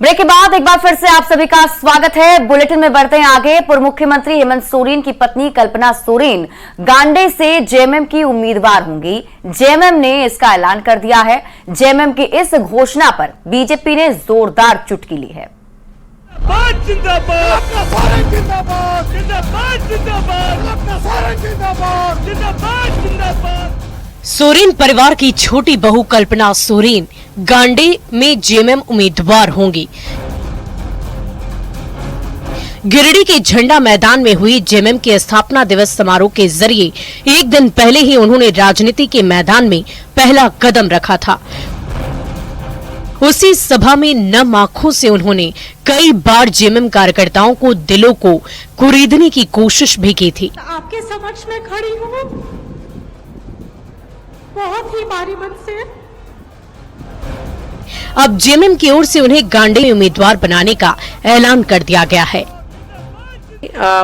Break के बाद एक बार फिर से आप सभी का स्वागत है। बुलेटिन में बढ़ते हैं आगे। पूर्व मुख्यमंत्री हेमंत सोरेन की पत्नी कल्पना सोरेन गांडे से जेएमएम की उम्मीदवार होंगी। जेएमएम ने इसका ऐलान कर दिया है। जेएमएम की इस घोषणा पर बीजेपी ने जोरदार चुटकी ली है। सोरेन परिवार की छोटी बहू कल्पना सोरेन गांडे में जेएमएम उम्मीदवार होंगी। गिरिडीह के झंडा मैदान में हुई जेएमएम के स्थापना दिवस समारोह के जरिए एक दिन पहले ही उन्होंने राजनीति के मैदान में पहला कदम रखा था। उसी सभा में नम आंखों से उन्होंने कई बार जेएमएम कार्यकर्ताओं को दिलों को कुरीदने की कोशिश भी की थी। आपके समक्ष में खड़ी हूँ बहुत ही भारी मन से। अब जेएमएम की ओर से उन्हें गांडे में उम्मीदवार बनाने का ऐलान कर दिया गया है।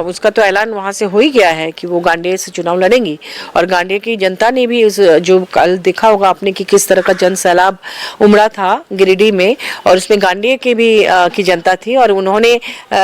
उसका तो ऐलान वहां से हो ही गया है कि वो गांडे से चुनाव लड़ेंगी और गांडे की जनता ने भी जो कल देखा होगा आपने कि किस तरह का जन सैलाब उमड़ा था गिरिडीह में, और उसमें गांडे की भी की जनता थी। और उन्होंने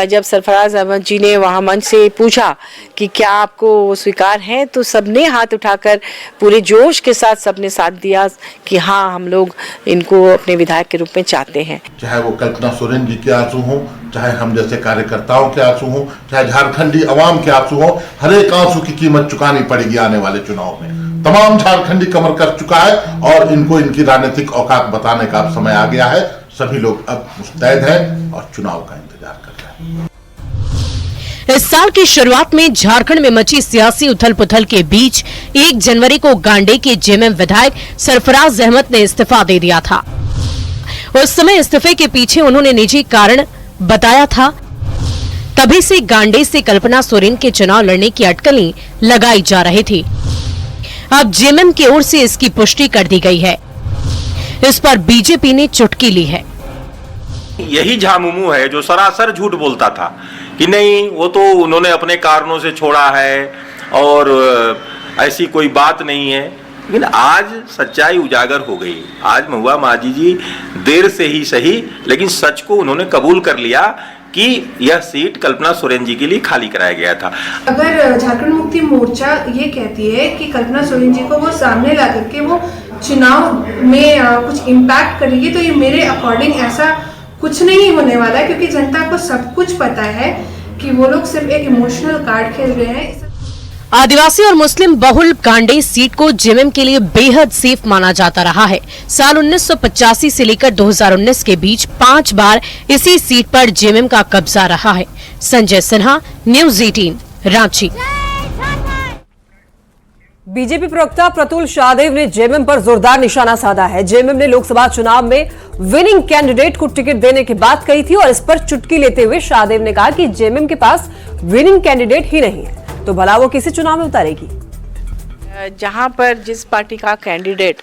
जब सरफराज अहमद जी ने वहां मंच से पूछा कि क्या आपको वो स्वीकार है, तो सबने हाथ उठाकर पूरे जोश के साथ सबने साथ दिया कि हाँ, हम लोग इनको अपने विधायक के रूप में चाहते हैं। चाहे वो कल्पना सोरेन जी के आंसू हों, चाहे हम जैसे कार्यकर्ताओं के आंसू हों, चाहे झारखंडी अवाम के आंसू हों, हर एक आंसू की कीमत चुकानी पड़ेगी आने वाले चुनाव में। तमाम झारखंडी कमर कर चुका है और इनको इनकी राजनीतिक औकात बताने का अब समय आ गया है। सभी लोग अब मुस्तैद हैं और चुनाव का इंतजार कर रहे हैं। इस साल की शुरुआत में झारखंड में मची सियासी उथल पुथल के बीच 1 जनवरी को गांडे के जेएमएम विधायक सरफराज अहमद ने इस्तीफा दे दिया था। उस समय इस्तीफे के पीछे उन्होंने निजी कारण बताया था। तभी से गांडे से कल्पना सोरेन के चुनाव लड़ने की अटकलें लगाई जा रही थी। अब जेएमएम की ओर से इसकी पुष्टि कर दी गई है। इस पर बीजेपी ने चुटकी ली है। यही झामुमू है जो सरासर झूठ बोलता था कि नहीं, वो तो उन्होंने अपने कारणों से छोड़ा है और ऐसी कोई बात नहीं है। लेकिन आज सच्चाई उजागर हो गई। आज महुआ माझी जी देर से ही सही, लेकिन सच को उन्होंने कबूल कर लिया कि यह सीट कल्पना सोरेन जी के लिए खाली कराया गया था। अगर झारखंड मुक्ति मोर्चा ये कहती है कि कल्पना सोरेन जी को वो सामने ला करके वो चुनाव में कुछ इम्पैक्ट करेगी, तो ये मेरे अकॉर्डिंग ऐसा कुछ नहीं होने वाला है, क्योंकि जनता को सब कुछ पता है कि वो लोग सिर्फ एक इमोशनल कार्ड खेल रहे हैं। आदिवासी और मुस्लिम बहुल गांडे सीट को जेएमएम के लिए बेहद सेफ माना जाता रहा है। साल 1985 से लेकर 2019 के बीच 5 बार इसी सीट पर जेएमएम का कब्जा रहा है। संजय सिन्हा, न्यूज़ 18, रांची। बीजेपी प्रवक्ता प्रतुल शाहदेव ने जेएमएम पर जोरदार निशाना साधा है। जेएमएम ने लोकसभा चुनाव में विनिंग कैंडिडेट को टिकट देने की बात कही थी और इस पर चुटकी लेते हुए शाहदेव ने कहा कि जेएमएम के पास विनिंग कैंडिडेट ही नहीं है तो भला वो किसी चुनाव में उतारेगी। जहाँ पर जिस पार्टी का कैंडिडेट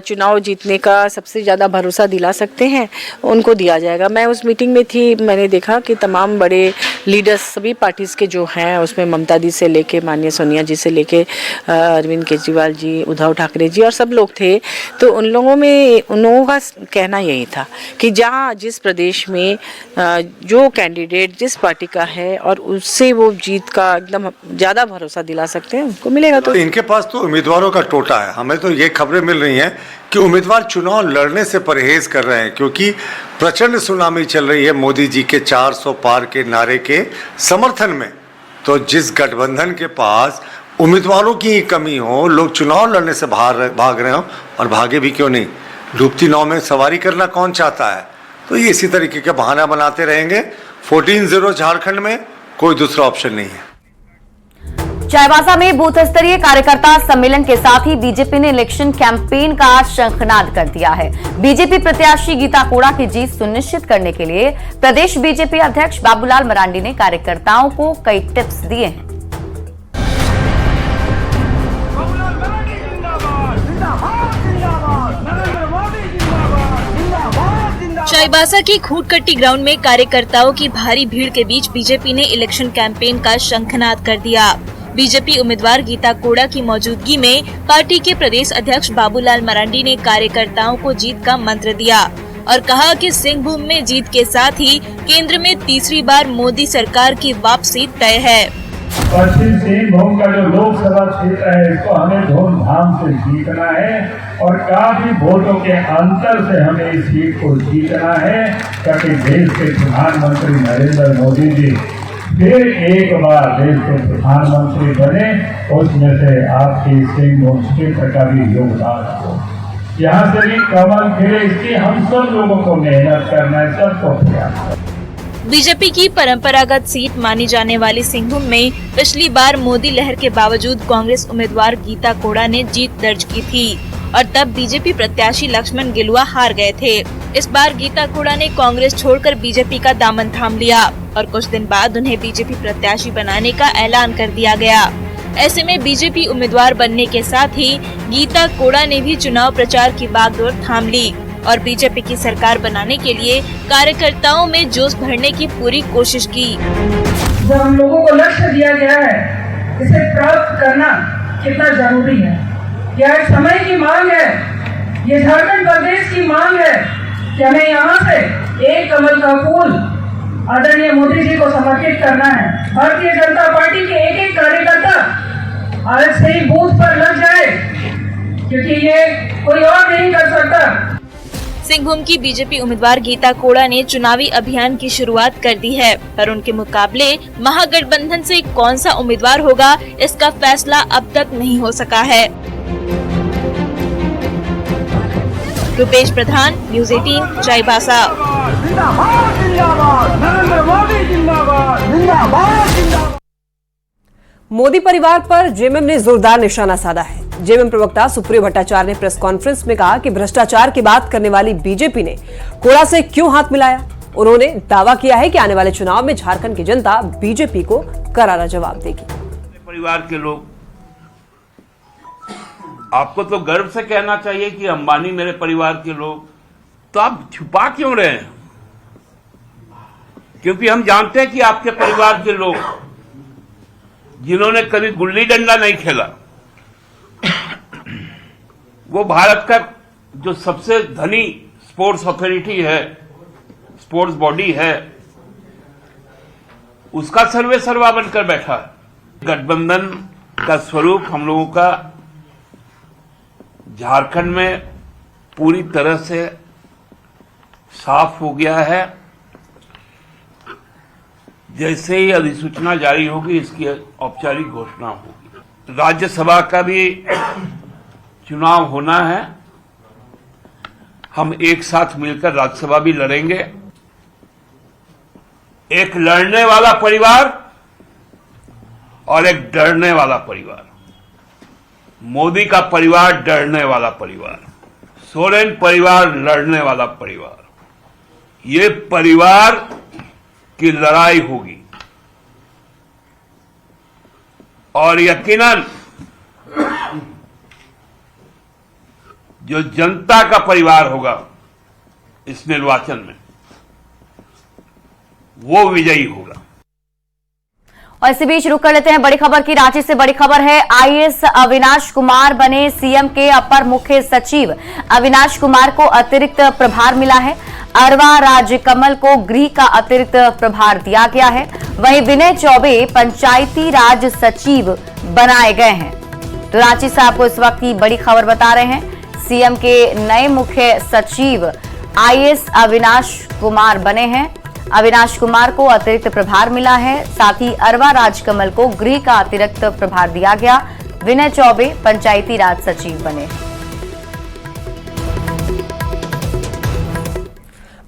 चुनाव जीतने का सबसे ज़्यादा भरोसा दिला सकते हैं उनको दिया जाएगा। मैं उस मीटिंग में थी, मैंने देखा कि तमाम बड़े लीडर्स सभी पार्टीज़ के जो हैं, उसमें ममता दी से लेके माननीय सोनिया जी से लेके अरविंद केजरीवाल जी, उद्धव ठाकरे जी और सब लोग थे। तो उन लोगों का कहना यही था कि जहाँ जिस प्रदेश में जो कैंडिडेट जिस पार्टी का है और उससे वो जीत का एकदम ज़्यादा भरोसा दिला सकते हैं उनको मिलेगा। तो इनके पास तो उम्मीदवारों का टोटा है। हमें तो ये खबरें मिल रही हैं कि उम्मीदवार चुनाव लड़ने से परहेज कर रहे हैं, क्योंकि प्रचंड सुनामी चल रही है मोदी जी के 400 पार के नारे के समर्थन में। तो जिस गठबंधन के पास उम्मीदवारों की कमी हो, लोग चुनाव लड़ने से भाग रहे हो, और भागे भी क्यों नहीं, डूबती नाव में सवारी करना कौन चाहता है। तो ये इसी तरीके के बहाना बनाते रहेंगे। 14-0 झारखंड में कोई दूसरा ऑप्शन नहीं है। चाईबासा में बूथ स्तरीय कार्यकर्ता सम्मेलन के साथ ही बीजेपी ने इलेक्शन कैंपेन का शंखनाद कर दिया है। बीजेपी प्रत्याशी गीता कोड़ा की जीत सुनिश्चित करने के लिए प्रदेश बीजेपी अध्यक्ष बाबूलाल मरांडी ने कार्यकर्ताओं को कई टिप्स दिए हैं। चाईबासा की खूटकट्टी ग्राउंड में कार्यकर्ताओं की भारी भीड़ के बीच बीजेपी ने इलेक्शन कैंपेन का शंखनाद कर दिया। बीजेपी उम्मीदवार गीता कोड़ा की मौजूदगी में पार्टी के प्रदेश अध्यक्ष बाबूलाल मरांडी ने कार्यकर्ताओं को जीत का मंत्र दिया। और कहा कि सिंहभूम में जीत के साथ ही केंद्र में तीसरी बार मोदी सरकार की वापसी तय है। पश्चिम सिंहभूम का जो लोकसभा क्षेत्र है इसको हमें धूमधाम से जीतना है और काफी वोटों के अंतर से हमें इस सीट को जीतना है ताकि देश के प्रधानमंत्री नरेंद्र मोदी जी फिर एक बार देश के प्रधानमंत्री बने। उसमें से आपकी सिंहभूम क्षेत्र का भी योगदान हो, यहाँ से भी कमल खिले, इसकी हम सब लोगों को मेहनत करना है, सबको प्रयास। बीजेपी की परंपरागत सीट मानी जाने वाली सिंहभूम में पिछली बार मोदी लहर के बावजूद कांग्रेस उम्मीदवार गीता कोड़ा ने जीत दर्ज की थी और तब बीजेपी प्रत्याशी लक्ष्मण गिलुआ हार गए थे। इस बार गीता कोड़ा ने कांग्रेस छोड़कर बीजेपी का दामन थाम लिया और कुछ दिन बाद उन्हें बीजेपी प्रत्याशी बनाने का ऐलान कर दिया गया। ऐसे में बीजेपी उम्मीदवार बनने के साथ ही गीता कोड़ा ने भी चुनाव प्रचार की बागडोर थाम ली और बीजेपी की सरकार बनाने के लिए कार्यकर्ताओं में जोश भरने की पूरी कोशिश की। जो हम लोगों को लक्ष्य दिया गया है, इसे प्राप्त करना कितना जरूरी है, यह समय की मांग है, ये झारखंड प्रदेश की मांग है कि हमें यहाँ से एक कमल का फूल आदरणीय मोदी जी को समर्पित करना है। भारतीय जनता पार्टी के एक एक कार्यकर्ता आज से ही बूथ पर लग जाए, क्योंकि ये कोई और नहीं कर सकता। सिंहभूम की बीजेपी उम्मीदवार गीता कोड़ा ने चुनावी अभियान की शुरुआत कर दी है, पर उनके मुकाबले महागठबंधन से कौन सा उम्मीदवार होगा इसका फैसला अब तक नहीं हो सका है। रुपेश प्रधान, न्यूज़ 18, चाईबासा। मोदी परिवार पर जेएमएम ने जोरदार निशाना साधा है। जेएमएम प्रवक्ता सुप्रियो भट्टाचार्य ने प्रेस कॉन्फ्रेंस में कहा कि भ्रष्टाचार की बात करने वाली बीजेपी ने कोड़ा से क्यों हाथ मिलाया। उन्होंने दावा किया है कि आने वाले चुनाव में झारखंड की जनता बीजेपी को करारा जवाब देगी। परिवार के लोग, आपको तो गर्व से कहना चाहिए कि अंबानी मेरे परिवार के लोग, तो आप छुपा क्यों रहे हैं? क्योंकि हम जानते हैं कि आपके परिवार के लोग जिन्होंने कभी गुल्ली डंडा नहीं खेला, वो भारत का जो सबसे धनी स्पोर्ट्स अथॉरिटी है, स्पोर्ट्स बॉडी है, उसका सर्वे सर्वा बनकर बैठा है। गठबंधन का स्वरूप हम लोगों का झारखंड में पूरी तरह से साफ हो गया है। जैसे ही अधिसूचना जारी होगी, इसकी औपचारिक घोषणा होगी। राज्यसभा का भी चुनाव होना है, हम एक साथ मिलकर राज्यसभा भी लड़ेंगे। एक लड़ने वाला परिवार और एक डरने वाला परिवार। मोदी का परिवार डरने वाला परिवार, सोरेन परिवार लड़ने वाला परिवार। ये परिवार की लड़ाई होगी और यकीनन जो जनता का परिवार होगा इस निर्वाचन में, वो विजयी होगा। और इसी बीच रुक कर लेते हैं बड़ी खबर की। रांची से बड़ी खबर है, आईएएस अविनाश कुमार बने सीएम के अपर मुख्य सचिव। अविनाश कुमार को अतिरिक्त प्रभार मिला है। अरवा राजकमल को गृह का अतिरिक्त प्रभार दिया गया है। वहीं विनय चौबे पंचायती राज सचिव बनाए गए हैं। तो रांची से आपको इस वक्त की बड़ी खबर बता रहे हैं, सीएम के नए मुख्य सचिव आईएएस अविनाश कुमार बने हैं। अविनाश कुमार को अतिरिक्त प्रभार मिला है, साथ ही अरवा राजकमल को गृह का अतिरिक्त प्रभार दिया गया। विनय चौबे पंचायती राज सचिव बने।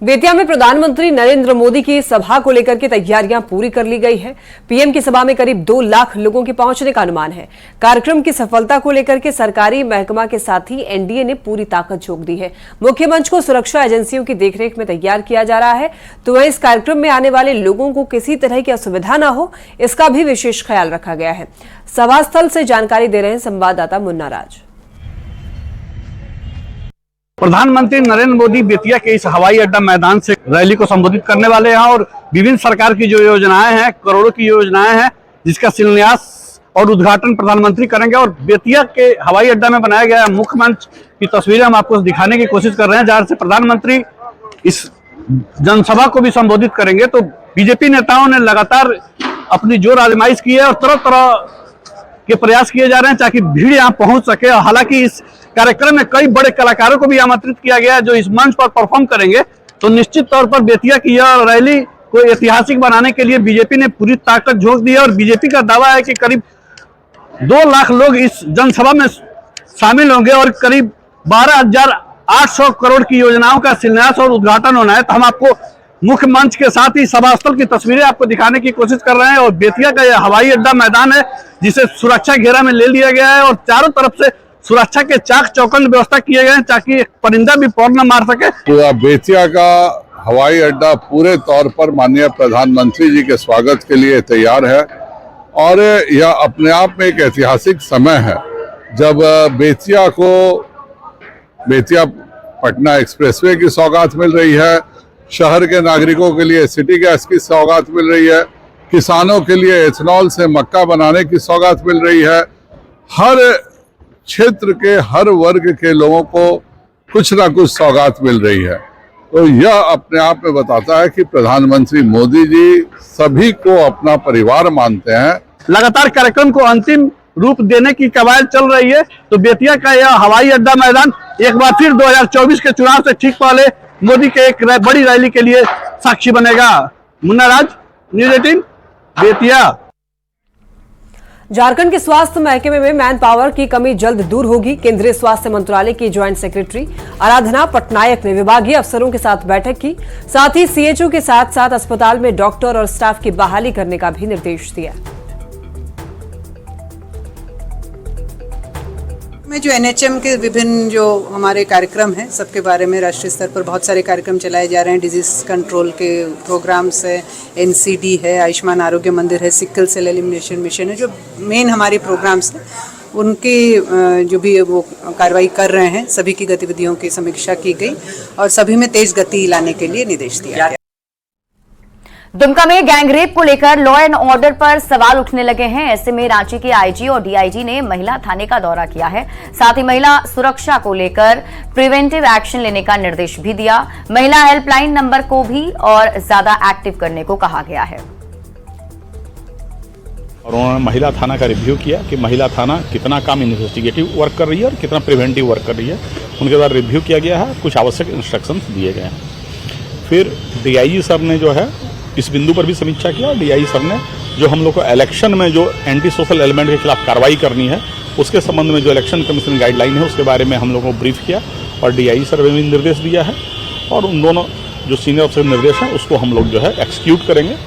बेतिया में प्रधानमंत्री नरेंद्र मोदी की सभा को लेकर के तैयारियां पूरी कर ली गई है। पीएम की सभा में करीब 2 लाख लोगों के पहुंचने का अनुमान है। कार्यक्रम की सफलता को लेकर के सरकारी महकमा के साथ ही एनडीए ने पूरी ताकत झोंक दी है। मुख्य मंच को सुरक्षा एजेंसियों की देखरेख में तैयार किया जा रहा है, तो वहीं इस कार्यक्रम में आने वाले लोगों को किसी तरह की असुविधा न हो, इसका भी विशेष ख्याल रखा गया है। सभा स्थल से जानकारी दे रहे हैं संवाददाता मुन्ना राज। प्रधानमंत्री नरेंद्र मोदी बेतिया के इस हवाई अड्डा मैदान से रैली को संबोधित करने वाले हैं और विभिन्न सरकार की जो योजनाएं हैं, करोड़ों की योजनाएं हैं, जिसका शिलान्यास और उद्घाटन प्रधानमंत्री करेंगे। और बेतिया के हवाई अड्डा में बनाया गया मुख्य मंच की तस्वीरें हम आपको दिखाने की कोशिश कर रहे हैं, जहां से प्रधानमंत्री इस जनसभा को भी संबोधित करेंगे। तो बीजेपी नेताओं ने लगातार अपनी जोर आजमाइश की है और तरह तरह के प्रयास किए जा रहे हैं ताकि भीड़ यहाँ पहुंच सके। हालांकि इस कार्यक्रम में कई बड़े कलाकारों को भी आमंत्रित किया गया है जो इस मंच पर परफॉर्म करेंगे। तो निश्चित तौर पर बेतिया की यह रैली को ऐतिहासिक बनाने के लिए बीजेपी ने पूरी ताकत झोंक दी है और बीजेपी का दावा है कि करीब 2 लाख लोग इस जनसभा में शामिल होंगे और करीब 12,800 करोड़ की योजनाओं का शिलान्यास और उद्घाटन होना है। तो हम आपको मुख्य मंच के साथ ही सभा स्थल की तस्वीरें आपको दिखाने की कोशिश कर रहे हैं। और बेतिया का यह हवाई अड्डा मैदान है जिसे सुरक्षा घेरा में ले लिया गया है और चारों तरफ से सुरक्षा के चाक चौकंद व्यवस्था किए गए हैं ताकि एक परिंदा भी पौर न मार सके। पूरा बेतिया का हवाई अड्डा पूरे तौर पर माननीय प्रधानमंत्री जी के स्वागत के लिए तैयार है और यह अपने आप में एक ऐतिहासिक समय है जब बेतिया पटना एक्सप्रेसवे की सौगात मिल रही है, शहर के नागरिकों के लिए सिटी गैस की सौगात मिल रही है, किसानों के लिए एथेनॉल से मक्का बनाने की सौगात मिल रही है। हर क्षेत्र के हर वर्ग के लोगों को कुछ ना कुछ सौगात मिल रही है। तो यह अपने आप में बताता है कि प्रधानमंत्री मोदी जी सभी को अपना परिवार मानते हैं। लगातार कार्यक्रम को अंतिम रूप देने की कवायद चल रही है। तो बेतिया का यह हवाई अड्डा मैदान एक बार फिर 2024 के चुनाव से ठीक पहले मोदी के एक बड़ी रैली के लिए साक्षी बनेगा। मुन्ना राज, न्यूज़ 18, बेतिया। झारखंड के स्वास्थ्य महकमे में मैन पावर की कमी जल्द दूर होगी। केंद्रीय स्वास्थ्य मंत्रालय की ज्वाइंट सेक्रेटरी आराधना पटनायक ने विभागीय अफसरों के साथ बैठक की। साथ ही सीएचओ के साथ साथ अस्पताल में डॉक्टर और स्टाफ की बहाली करने का भी निर्देश दिया। में जो एनएचएम के विभिन्न जो हमारे कार्यक्रम हैं सबके बारे में राष्ट्रीय स्तर पर बहुत सारे कार्यक्रम चलाए जा रहे हैं। डिजीज कंट्रोल के प्रोग्राम्स है, एनसीडी है, आयुष्मान आरोग्य मंदिर है, सिकल सेल एलिमिनेशन मिशन है, जो मेन हमारे प्रोग्राम्स हैं उनकी जो भी वो कार्रवाई कर रहे हैं सभी की गतिविधियों की समीक्षा की गई और सभी में तेज गति लाने के लिए निर्देश दिया गया। दुमका में गैंगरेप को लेकर लॉ एंड ऑर्डर पर सवाल उठने लगे हैं। ऐसे में रांची के आईजी और डीआईजी ने महिला थाने का दौरा किया है। साथ ही महिला सुरक्षा को लेकर प्रिवेंटिव एक्शन लेने का निर्देश भी दिया। महिला हेल्पलाइन नंबर को भी और ज्यादा एक्टिव करने को कहा गया है। और उन्होंने महिला थाना का रिव्यू किया कि महिला थाना कितना काम इन्वेस्टिगेटिव वर्क कर रही है और कितना प्रिवेंटिव वर्क कर रही है। उनके द्वारा रिव्यू किया गया है, कुछ आवश्यक इंस्ट्रक्शंस दिए गए हैं। फिर डीआईजी सर ने जो है इस बिंदु पर भी समीक्षा किया और डीआई सर ने जो हम लोग को इलेक्शन में जो एंटी सोशल एलिमेंट के खिलाफ कार्रवाई करनी है उसके संबंध में जो इलेक्शन कमीशन गाइडलाइन है उसके बारे में हम लोगों को ब्रीफ किया और डीआई सर ने भी निर्देश दिया है और उन दोनों जो सीनियर अफसर निर्देश है उसको हम लोग जो है एक्सिक्यूट करेंगे।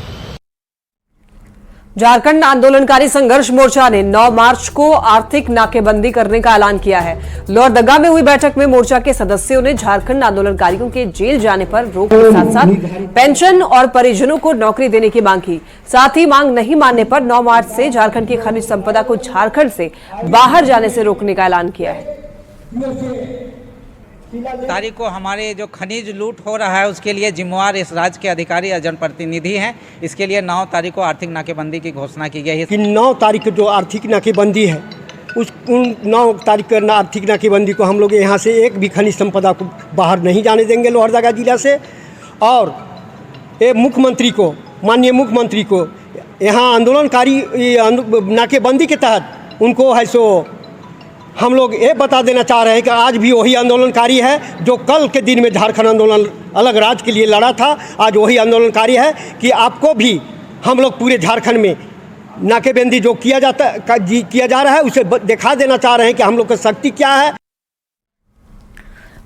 झारखंड आंदोलनकारी संघर्ष मोर्चा ने 9 मार्च को आर्थिक नाकेबंदी करने का ऐलान किया है। लोहरदगा में हुई बैठक में मोर्चा के सदस्यों ने झारखंड आंदोलनकारियों के जेल जाने पर रोक के साथ साथ पेंशन और परिजनों को नौकरी देने की मांग की। साथ ही मांग नहीं मानने पर 9 मार्च से झारखंड की खनिज संपदा को झारखंड से बाहर जाने से रोकने का ऐलान किया है। तारीख को हमारे जो खनिज लूट हो रहा है उसके लिए जिम्मेवार इस राज्य के अधिकारी या जनप्रतिनिधि हैं। इसके लिए 9 तारीख को आर्थिक नाकेबंदी की घोषणा की गई है कि 9 तारीख को जो आर्थिक नाकेबंदी है उन 9 तारीख को आर्थिक नाकेबंदी को हम लोग यहाँ से एक भी खनिज संपदा को बाहर नहीं जाने देंगे लोहरदगा जिला से। और ये मुख्यमंत्री को, माननीय मुख्यमंत्री को यहाँ आंदोलनकारी नाकेबंदी के तहत उनको है सो हम लोग ये बता देना चाह रहे हैं कि आज भी वही आंदोलनकारी है जो कल के दिन में झारखंड आंदोलन अलग राज्य के लिए लड़ा था। आज वही आंदोलनकारी है कि आपको भी हम लोग पूरे झारखंड में नाकेबंदी जो किया जा रहा है उसे दिखा देना चाह रहे हैं कि हम लोग की शक्ति क्या है।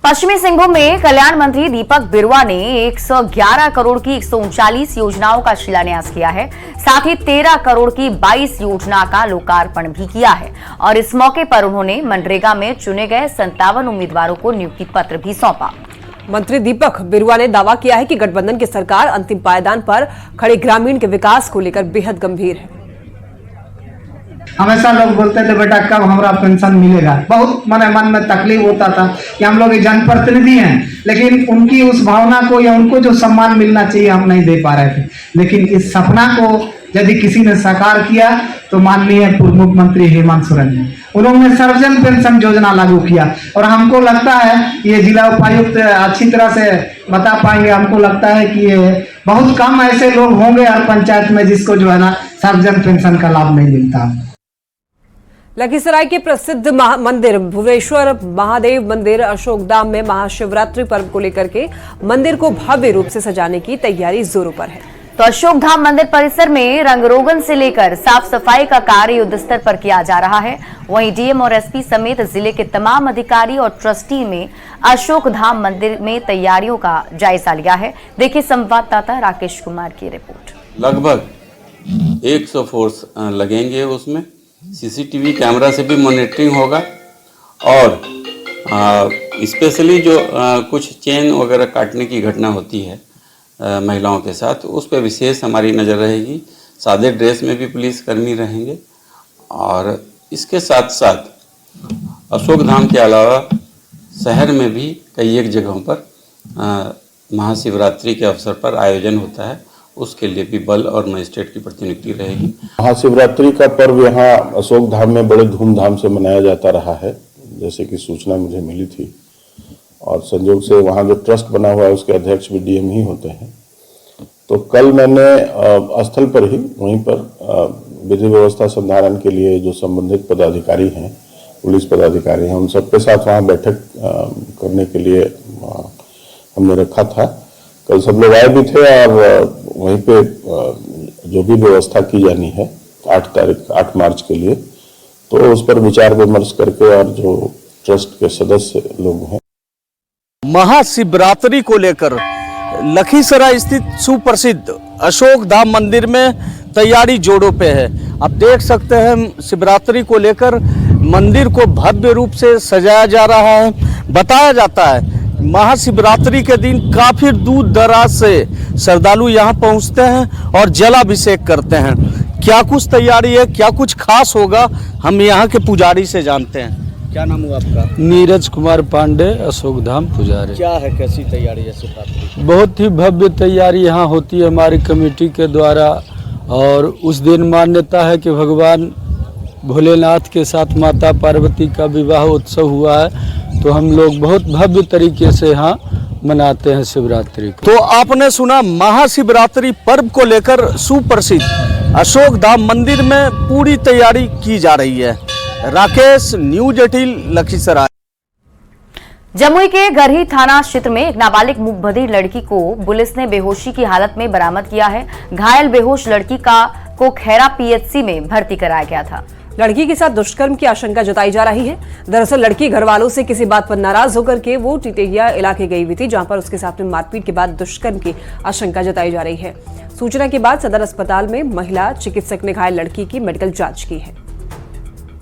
पश्चिमी सिंहभूम में कल्याण मंत्री दीपक बिरुआ ने 111 करोड़ की 139 योजनाओं का शिलान्यास किया है। साथ ही 13 करोड़ की 22 योजना का लोकार्पण भी किया है और इस मौके पर उन्होंने मनरेगा में चुने गए 57 उम्मीदवारों को नियुक्ति पत्र भी सौंपा। मंत्री दीपक बिरुआ ने दावा किया है कि गठबंधन की सरकार अंतिम पायदान पर खड़े ग्रामीण के विकास को लेकर बेहद गंभीर है। हमेशा लोग बोलते थे बेटा कब हमारा पेंशन मिलेगा। बहुत मन में तकलीफ होता था कि हम लोग जनप्रतिनिधि हैं, लेकिन उनकी उस भावना को या उनको जो सम्मान मिलना चाहिए हम नहीं दे पा रहे थे। लेकिन इस सपना को यदि किसी ने साकार किया तो माननीय पूर्व मुख्यमंत्री हेमंत सोरेन ने, उन्होंने सर्वजन पेंशन योजना लागू किया। और हमको लगता है ये जिला उपायुक्त अच्छी तरह से बता पाएंगे, हमको लगता है कि ये बहुत कम ऐसे लोग होंगे हर पंचायत में जिसको जो है ना सर्वजन पेंशन का लाभ नहीं मिलता। लखीसराय के प्रसिद्ध मंदिर भुवनेश्वर महादेव मंदिर अशोकधाम में महाशिवरात्रि पर्व को लेकर के मंदिर को भव्य रूप से सजाने की तैयारी जोरों पर है। तो अशोकधाम मंदिर परिसर में रंगरोगन से लेकर साफ सफाई का कार्य युद्ध स्तर पर किया जा रहा है। वहीं डीएम और एसपी समेत जिले के तमाम अधिकारी और ट्रस्टी में अशोकधाम मंदिर में तैयारियों का जायजा लिया है। देखिए संवाददाता राकेश कुमार की रिपोर्ट। लगभग 100 फोर्स लगेंगे, उसमें सीसीटीवी कैमरा से भी मॉनिटरिंग होगा और स्पेशली जो कुछ चेन वगैरह काटने की घटना होती है महिलाओं के साथ, उस पर विशेष हमारी नज़र रहेगी। सादे ड्रेस में भी पुलिसकर्मी रहेंगे और इसके साथ साथ अशोकधाम के अलावा शहर में भी कई एक जगहों पर महाशिवरात्रि के अवसर पर आयोजन होता है, उसके लिए भी बल और मजिस्ट्रेट की प्रतिनियुक्ति रहेगी। महाशिवरात्रि का पर्व यहाँ अशोकधाम में बड़े धूमधाम से मनाया जाता रहा है, जैसे कि सूचना मुझे मिली थी और संयोग से वहाँ जो ट्रस्ट बना हुआ है उसके अध्यक्ष भी डीएम ही होते हैं। तो कल मैंने स्थल पर ही वहीं पर विधि व्यवस्था संधारण के लिए जो संबंधित पदाधिकारी हैं, पुलिस पदाधिकारी हैं, उन सबके साथ वहाँ बैठक करने के लिए हमने रखा था। कल सब लोग आए भी थे और वहीं पे जो भी व्यवस्था की जानी है 8 मार्च के लिए, तो उस पर विचार विमर्श करके और जो ट्रस्ट के सदस्य लोग हैं। महाशिवरात्रि को लेकर लखीसराय स्थित सुप्रसिद्ध अशोकधाम मंदिर में तैयारी जोरों पे है। आप देख सकते हैं शिवरात्रि को लेकर मंदिर को भव्य रूप से सजाया जा रहा है। बताया जाता है महाशिवरात्रि के दिन काफी दूर दराज से श्रद्धालु यहाँ पहुँचते हैं और जलाभिषेक करते हैं। क्या कुछ तैयारी है, क्या कुछ खास होगा, हम यहाँ के पुजारी से जानते हैं। क्या नाम हुआ आपका? नीरज कुमार पांडे, अशोकधाम पुजारी। क्या है, कैसी तैयारी है शिवरात्रि? बहुत ही भव्य तैयारी यहाँ होती है हमारी कमेटी के द्वारा। और उस दिन मान्यता है कि भगवान भोलेनाथ के साथ माता पार्वती का विवाह उत्सव हुआ है, तो हम लोग बहुत भव्य तरीके से यहाँ मनाते हैं शिवरात्रि को। तो आपने सुना महाशिवरात्रि पर्व को लेकर सुप्रसिद्ध अशोकधाम मंदिर में पूरी तैयारी की जा रही है। राकेश, न्यूज 18 लखीसराय। जमुई के गरही थाना क्षेत्र में एक नाबालिग मुखबधिर लड़की को पुलिस ने बेहोशी की हालत में बरामद किया है। घायल बेहोश लड़की को खैरा पीएचसी में भर्ती कराया गया था। लड़की के साथ दुष्कर्म की आशंका जताई जा रही है। दरअसल लड़की घर वालों से किसी बात पर नाराज होकर के वो टिटेहिया इलाके गई हुई थी, जहां पर उसके साथ में मारपीट के बाद दुष्कर्म की आशंका जताई जा रही है। सूचना के बाद सदर अस्पताल में महिला चिकित्सक ने घायल लड़की की मेडिकल जांच की है।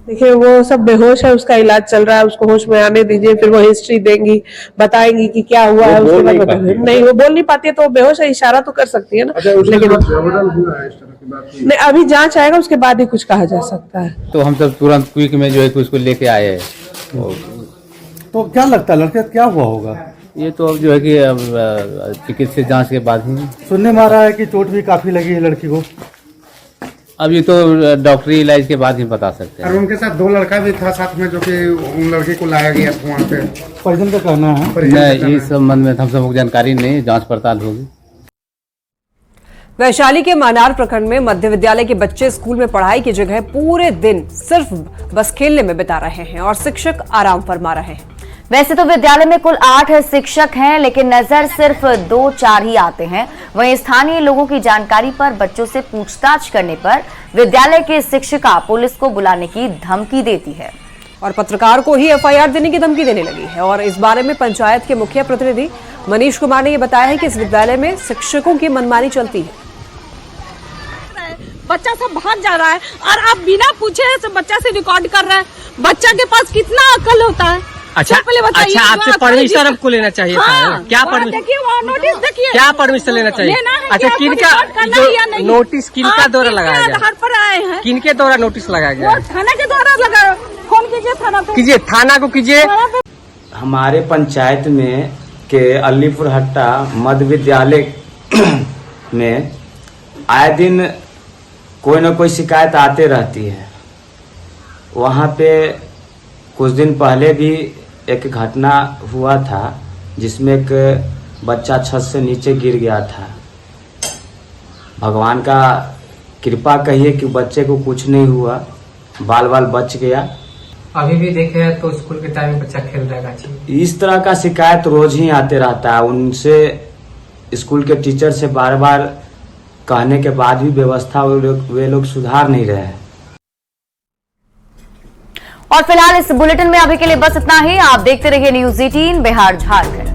देखिए वो सब बेहोश है, उसका इलाज चल रहा है, उसको होश में आने दीजिए, फिर वो हिस्ट्री देंगी, बताएंगी कि क्या हुआ है। उसके बाद नहीं, वो बोल नहीं पाती है तो वो बेहोश है, इशारा तो कर सकती है ना। लेकिन नहीं, अभी जांच आएगा उसके बाद ही कुछ कहा जा सकता है। तो हम सब तुरंत क्विक में जो है उसको लेके आए हैं। तो क्या लगता है लड़के क्या हुआ होगा? ये तो अब जो है कि चिकित्सीय जांच के बाद ही सुनने में आ रहा है कि चोट भी काफी लगी है लड़की को। अब ये तो डॉक्टरी इलाज के बाद ही बता सकते हैं। और उनके साथ 2 लड़का भी था साथ में, जो कि उन लड़के को लाया गया था वहाँ पे। परिजन का कहना है नहीं, इस संबंध में हम सबको जानकारी नहीं, जांच पड़ताल होगी। वैशाली के मानार प्रखंड में मध्य विद्यालय के बच्चे स्कूल में पढ़ाई की जगह पूरे दिन सिर्फ बस खेलने में बिता रहे हैं और शिक्षक आराम फरमा रहे हैं। वैसे तो विद्यालय में कुल 8 शिक्षक हैं, लेकिन नजर सिर्फ 2-4 ही आते हैं। वहीं स्थानीय लोगों की जानकारी पर बच्चों से पूछताछ करने पर विद्यालय की शिक्षिका पुलिस को बुलाने की धमकी देती है और पत्रकार को ही एफआईआर देने की धमकी देने लगी है। और इस बारे में पंचायत के मुखिया प्रतिनिधि मनीष कुमार ने ये बताया है कि इस विद्यालय में शिक्षकों की मनमानी चलती है। बच्चा सब भाग जा रहा है और आप बिना पूछे बच्चा से रिकॉर्ड कर रहे हैं। बच्चा के पास कितना अकल होता है, अच्छा अच्छा, आपसे परमिशन आपको लेना चाहिए था। क्या नोटिस देखिए, क्या परमिशन लेना चाहिए? अच्छा, किनका नोटिस किनका द्वारा लगाया गया? आधार पर आए हैं, किनके द्वारा नोटिस लगाया गया? थाना के द्वारा लगा। फोन कीजिए थाना पे, कीजिए, थाना को कीजिए। हमारे पंचायत में के अलीपुर हट्टा मध्य विद्यालय में आए दिन कोई न कोई शिकायत आते रहती है। वहाँ पे कुछ दिन पहले भी एक घटना हुआ था जिसमें एक बच्चा छत से नीचे गिर गया था। भगवान का कृपा कहिए कि बच्चे को कुछ नहीं हुआ, बाल बाल बच गया। अभी भी देखे तो स्कूल के टाइम बच्चा खेल रहा है। इस तरह का शिकायत रोज ही आते रहता है। उनसे स्कूल के टीचर से बार बार कहने के बाद भी व्यवस्था वे लोग सुधार नहीं रहे हैं। और फिलहाल इस बुलेटिन में अभी के लिए बस इतना ही। आप देखते रहिए न्यूज़ 18 बिहार झारखंड।